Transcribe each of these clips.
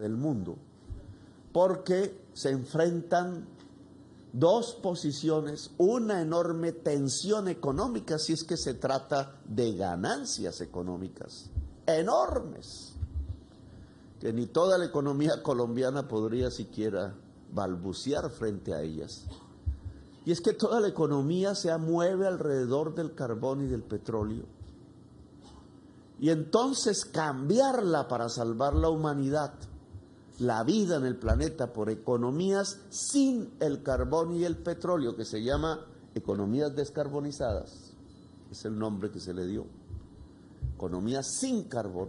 del mundo, porque se enfrentan dos posiciones, una enorme tensión económica, si es que se trata de ganancias económicas enormes, que ni toda la economía colombiana podría siquiera balbucear frente a ellas. Y es que toda la economía se mueve alrededor del carbón y del petróleo. Y entonces cambiarla para salvar la humanidad, la vida en el planeta, por economías sin el carbón y el petróleo, que se llama economías descarbonizadas, es el nombre que se le dio, economías sin carbón,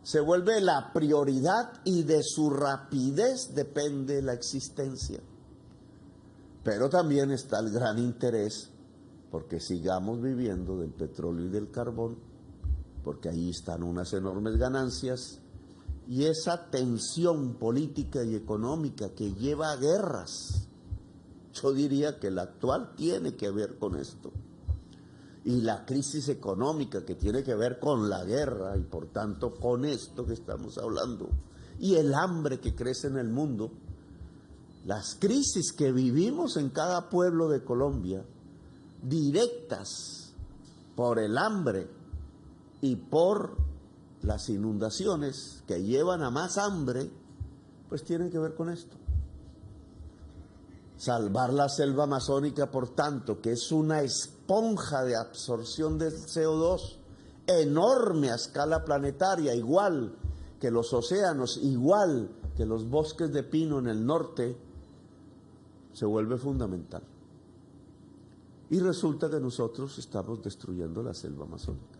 se vuelve la prioridad y de su rapidez depende la existencia. Pero también está el gran interés porque sigamos viviendo del petróleo y del carbón, porque ahí están unas enormes ganancias, y esa tensión política y económica que lleva a guerras, yo diría que la actual tiene que ver con esto, y la crisis económica que tiene que ver con la guerra y por tanto con esto que estamos hablando, y el hambre que crece en el mundo, las crisis que vivimos en cada pueblo de Colombia, directas por el hambre y por las inundaciones que llevan a más hambre, pues tienen que ver con esto. Salvar la selva amazónica, por tanto, que es una esponja de absorción del CO2 enorme a escala planetaria, igual que los océanos, igual que los bosques de pino en el norte, se vuelve fundamental. Y resulta que nosotros estamos destruyendo la selva amazónica.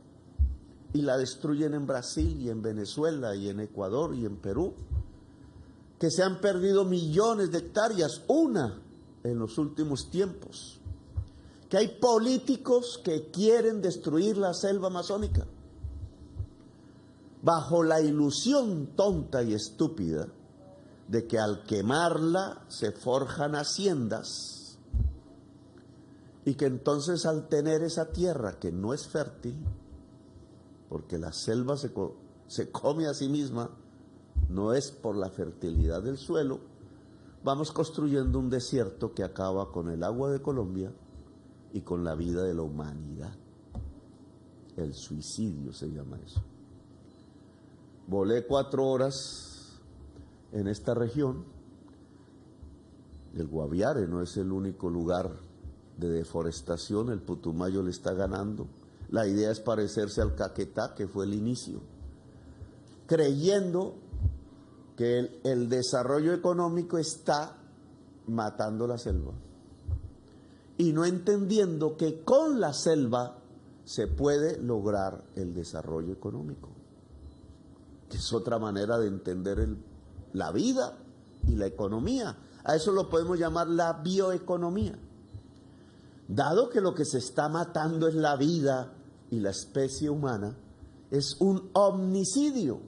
Y la destruyen en Brasil y en Venezuela y en Ecuador y en Perú, que se han perdido millones de hectáreas, una en los últimos tiempos. Que hay políticos que quieren destruir la selva amazónica, bajo la ilusión tonta y estúpida de que al quemarla se forjan haciendas y que entonces al tener esa tierra que no es fértil, porque la selva se come a sí misma, no es por la fertilidad del suelo, vamos construyendo un desierto que acaba con el agua de Colombia y con la vida de la humanidad. El suicidio se llama eso. Volé 4 horas en esta región. El Guaviare no es el único lugar de deforestación, el Putumayo le está ganando. La idea es parecerse al Caquetá, que fue el inicio, creyendo que el desarrollo económico está matando la selva y no entendiendo que con la selva se puede lograr el desarrollo económico, que es otra manera de entender la vida y la economía. A eso lo podemos llamar la bioeconomía. Dado que lo que se está matando es la vida y la especie humana, es un omnicidio.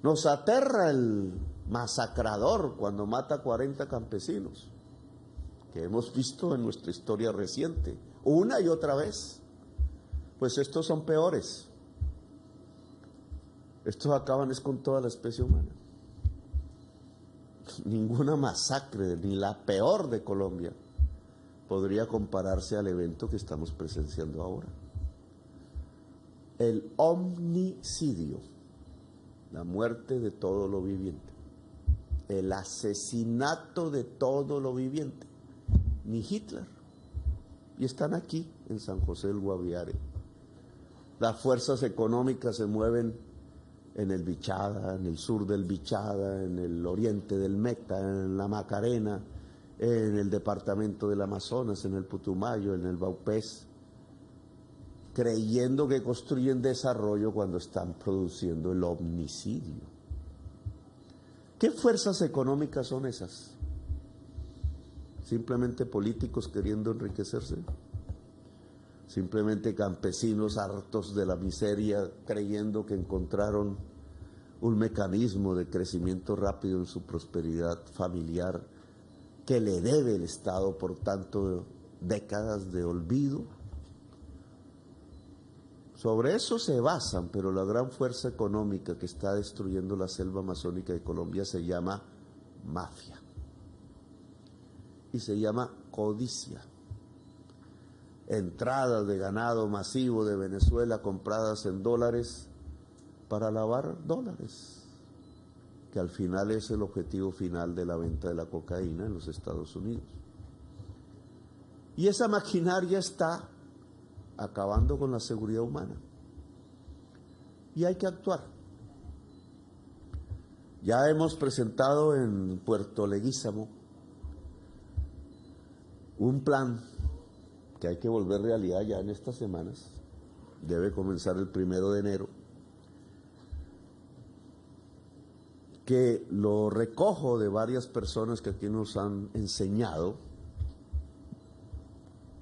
Nos aterra el masacrador cuando mata a 40 campesinos, que hemos visto en nuestra historia reciente, una y otra vez. Pues estos son peores. Estos acaban es con toda la especie humana. Ninguna masacre, ni la peor de Colombia, podría compararse al evento que estamos presenciando ahora. El omnicidio, la muerte de todo lo viviente, el asesinato de todo lo viviente, ni Hitler. Y están aquí en San José del Guaviare. Las fuerzas económicas se mueven en el Bichada, en el sur del Bichada, en el oriente del Meta, en la Macarena, en el departamento del Amazonas, en el Putumayo, en el Vaupés, creyendo que construyen desarrollo cuando están produciendo el omnicidio. ¿Qué fuerzas económicas son esas? ¿Simplemente políticos queriendo enriquecerse? ¿Simplemente campesinos hartos de la miseria creyendo que encontraron un mecanismo de crecimiento rápido en su prosperidad familiar que le debe el Estado, por tanto, décadas de olvido? Sobre eso se basan, pero la gran fuerza económica que está destruyendo la selva amazónica de Colombia se llama mafia. Y se llama codicia. Entradas de ganado masivo de Venezuela compradas en dólares para lavar dólares, que al final es el objetivo final de la venta de la cocaína en los Estados Unidos. Y esa maquinaria está acabando con la seguridad humana. Y hay que actuar. Ya hemos presentado en Puerto Leguízamo un plan que hay que volver realidad ya en estas semanas. Debe comenzar el 1 de enero. Que lo recojo de varias personas que aquí nos han enseñado,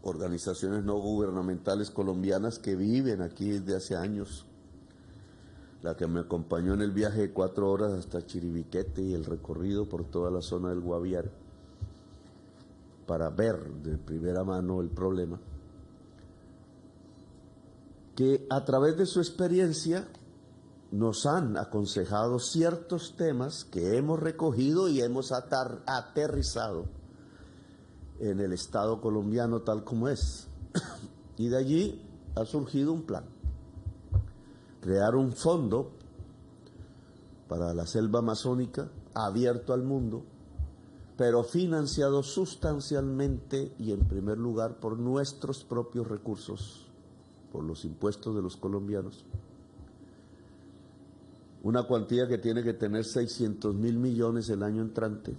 organizaciones no gubernamentales colombianas que viven aquí desde hace años. La que me acompañó en el viaje de 4 horas hasta Chiribiquete y el recorrido por toda la zona del Guaviare para ver de primera mano el problema, que a través de su experiencia nos han aconsejado ciertos temas que hemos recogido y hemos aterrizado en el Estado colombiano tal como es. Y de allí ha surgido un plan. Crear un fondo para la selva amazónica abierto al mundo, pero financiado sustancialmente y en primer lugar por nuestros propios recursos, por los impuestos de los colombianos. Una cuantía que tiene que tener 600.000 millones el año entrante.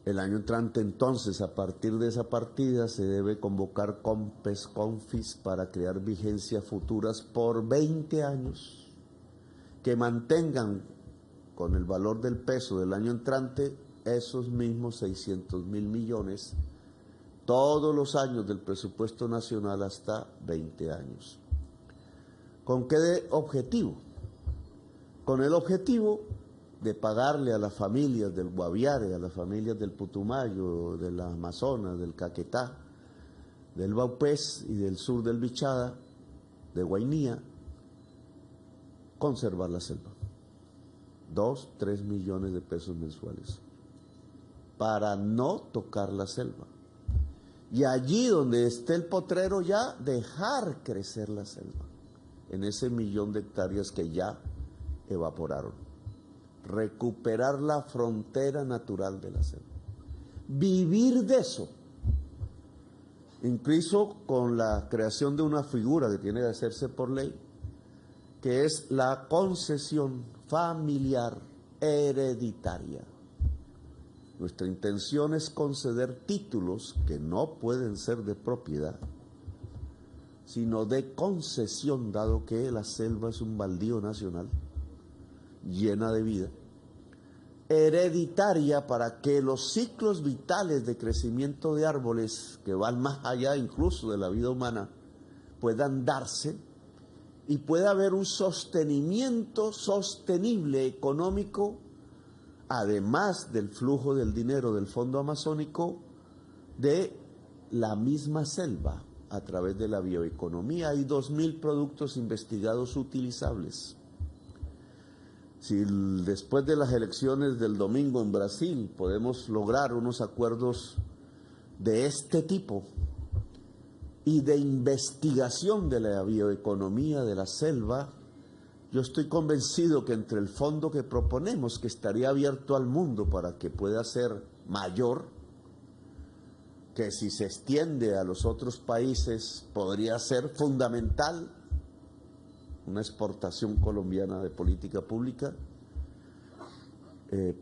El año entrante, entonces, a partir de esa partida, se debe convocar COMPES, CONFIS para crear vigencias futuras por 20 años, que mantengan con el valor del peso del año entrante esos mismos 600.000 millones todos los años del presupuesto nacional hasta 20 años. ¿Con qué objetivo? Con el objetivo de pagarle a las familias del Guaviare, a las familias del Putumayo, del Amazonas, del Caquetá, del Baupés y del sur del Bichada, de Guainía, conservar la selva. 2-3 millones de pesos mensuales para no tocar la selva. Y allí donde esté el potrero ya, dejar crecer la selva, en ese 1.000.000 de hectáreas que ya evaporaron. Recuperar la frontera natural de la selva. Vivir de eso. Incluso con la creación de una figura que tiene que hacerse por ley, que es la concesión familiar hereditaria. Nuestra intención es conceder títulos que no pueden ser de propiedad, sino de concesión, dado que la selva es un baldío nacional llena de vida, hereditaria, para que los ciclos vitales de crecimiento de árboles, que van más allá incluso de la vida humana, puedan darse y pueda haber un sostenimiento sostenible económico, además del flujo del dinero del Fondo Amazónico, de la misma selva a través de la bioeconomía. Hay 2.000 productos investigados utilizables. Si después de las elecciones del domingo en Brasil podemos lograr unos acuerdos de este tipo y de investigación de la bioeconomía de la selva, yo estoy convencido que entre el fondo que proponemos, que estaría abierto al mundo para que pueda ser mayor, que si se extiende a los otros países podría ser fundamental, una exportación colombiana de política pública,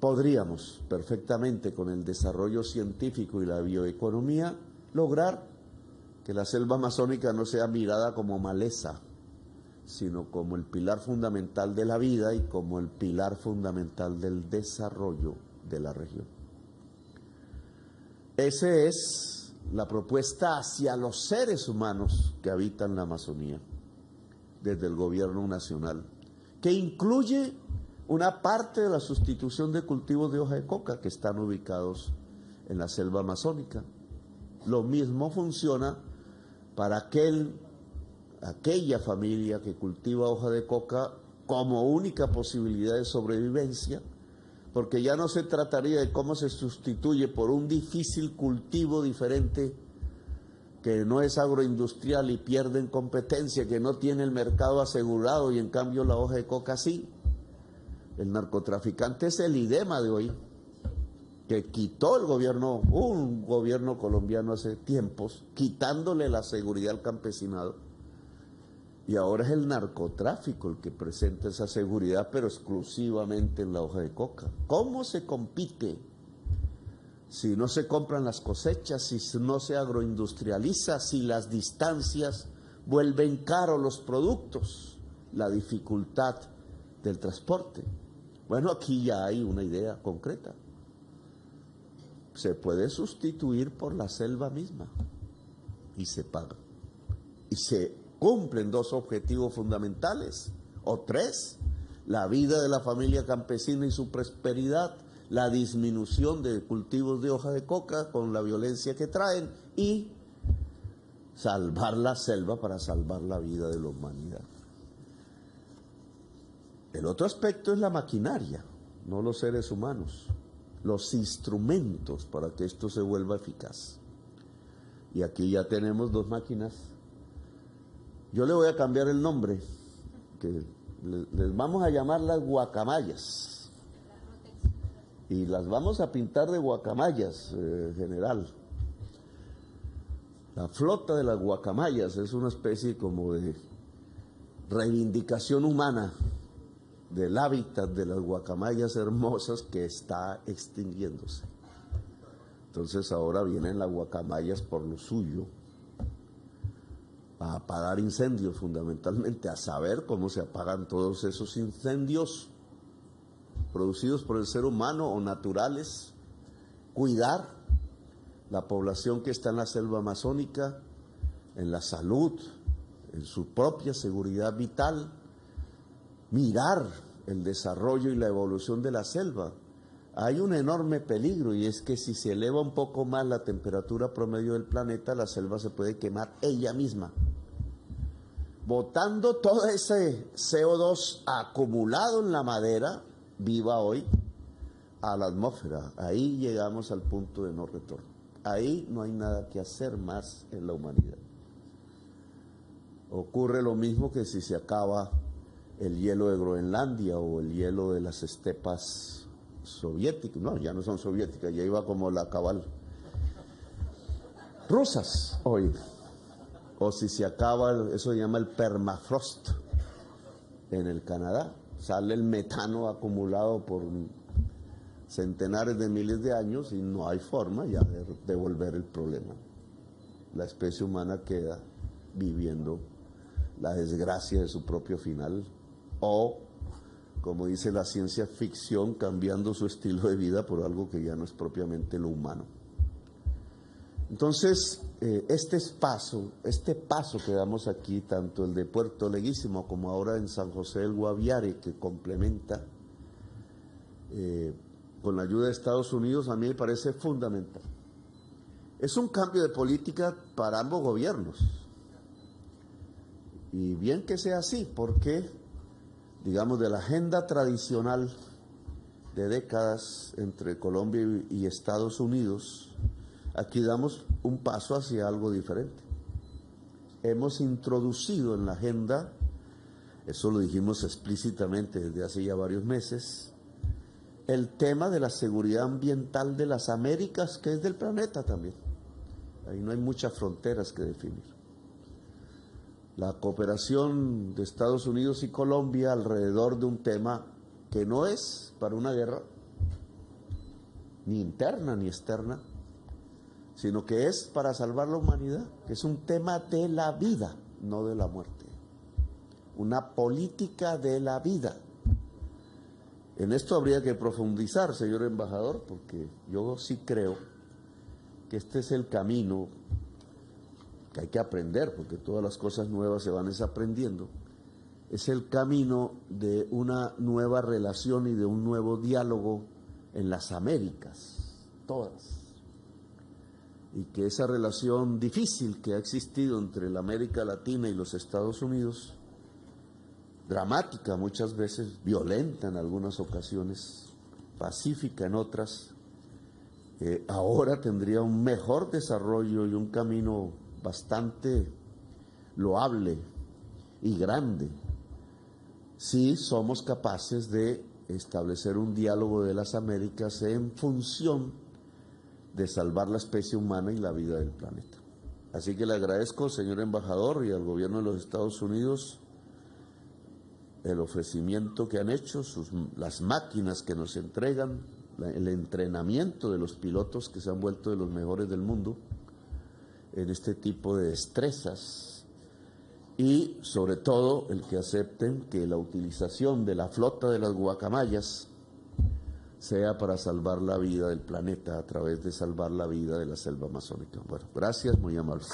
podríamos perfectamente con el desarrollo científico y la bioeconomía lograr que la selva amazónica no sea mirada como maleza, sino como el pilar fundamental de la vida y como el pilar fundamental del desarrollo de la región. Esa es la propuesta hacia los seres humanos que habitan la Amazonía, desde el gobierno nacional, que incluye una parte de la sustitución de cultivos de hoja de coca que están ubicados en la selva amazónica. Lo mismo funciona para aquel aquella familia que cultiva hoja de coca como única posibilidad de sobrevivencia, porque ya no se trataría de cómo se sustituye por un difícil cultivo diferente que no es agroindustrial y pierde en competencia, que no tiene el mercado asegurado y en cambio la hoja de coca sí. El narcotraficante es el idema de hoy, que quitó el gobierno, un gobierno colombiano hace tiempos, quitándole la seguridad al campesinado. Y ahora es el narcotráfico el que presenta esa seguridad, pero exclusivamente en la hoja de coca. ¿Cómo se compite si no se compran las cosechas, si no se agroindustrializa, si las distancias vuelven caros los productos, la dificultad del transporte? Bueno, aquí ya hay una idea concreta. Se puede sustituir por la selva misma y se paga. Y se cumplen dos objetivos fundamentales, o tres: la vida de la familia campesina y su prosperidad, la disminución de cultivos de hoja de coca con la violencia que traen, y salvar la selva para salvar la vida de la humanidad. El otro aspecto es la maquinaria, no los seres humanos, los instrumentos para que esto se vuelva eficaz. Y aquí ya tenemos dos máquinas. Yo le voy a cambiar el nombre, que les vamos a llamar las guacamayas. Y las vamos a pintar de guacamayas, general. La flota de las guacamayas es una especie como de reivindicación humana del hábitat de las guacamayas hermosas que está extinguiéndose. Entonces ahora vienen las guacamayas por lo suyo, a apagar incendios fundamentalmente, a saber cómo se apagan todos esos incendios producidos por el ser humano o naturales, cuidar la población que está en la selva amazónica, en la salud, en su propia seguridad vital, mirar el desarrollo y la evolución de la selva. Hay un enorme peligro, y es que si se eleva un poco más la temperatura promedio del planeta, la selva se puede quemar ella misma, botando todo ese CO2 acumulado en la madera viva hoy a la atmósfera. Ahí llegamos al punto de no retorno. Ahí no hay nada que hacer más en la humanidad. Ocurre lo mismo que si se acaba el hielo de Groenlandia o el hielo de las estepas soviéticas. No, ya no son soviéticas, ya iba como la cabal. Rusas hoy. O si se acaba, eso se llama el permafrost en el Canadá. Sale el metano acumulado por centenares de miles de años y no hay forma ya de devolver el problema. La especie humana queda viviendo la desgracia de su propio final, o, como dice la ciencia ficción, cambiando su estilo de vida por algo que ya no es propiamente lo humano. Entonces, este paso que damos aquí, tanto el de Puerto Leguísimo como ahora en San José del Guaviare, que complementa con la ayuda de Estados Unidos, a mí me parece fundamental. Es un cambio de política para ambos gobiernos. Y bien que sea así, porque, digamos, de la agenda tradicional de décadas entre Colombia y Estados Unidos, aquí damos un paso hacia algo diferente. Hemos introducido en la agenda, eso lo dijimos explícitamente desde hace ya varios meses, el tema de la seguridad ambiental de las Américas, que es del planeta también. Ahí no hay muchas fronteras que definir. La cooperación de Estados Unidos y Colombia alrededor de un tema que no es para una guerra, ni interna ni externa, sino que es para salvar la humanidad, que es un tema de la vida, no de la muerte. Una política de la vida. En esto habría que profundizar, señor embajador, porque yo sí creo que este es el camino que hay que aprender, porque todas las cosas nuevas se van desaprendiendo. Es el camino de una nueva relación y de un nuevo diálogo en las Américas, todas. y que esa relación difícil que ha existido entre la América Latina y los Estados Unidos, dramática muchas veces, violenta en algunas ocasiones, pacífica en otras, ahora tendría un mejor desarrollo y un camino bastante loable y grande si somos capaces de establecer un diálogo de las Américas en función de salvar la especie humana y la vida del planeta. Así que le agradezco, señor embajador, y al gobierno de los Estados Unidos el ofrecimiento que han hecho, las máquinas que nos entregan, el entrenamiento de los pilotos que se han vuelto de los mejores del mundo en este tipo de destrezas, y sobre todo el que acepten que la utilización de la flota de las guacamayas sea para salvar la vida del planeta a través de salvar la vida de la selva amazónica. Bueno, gracias, muy amables.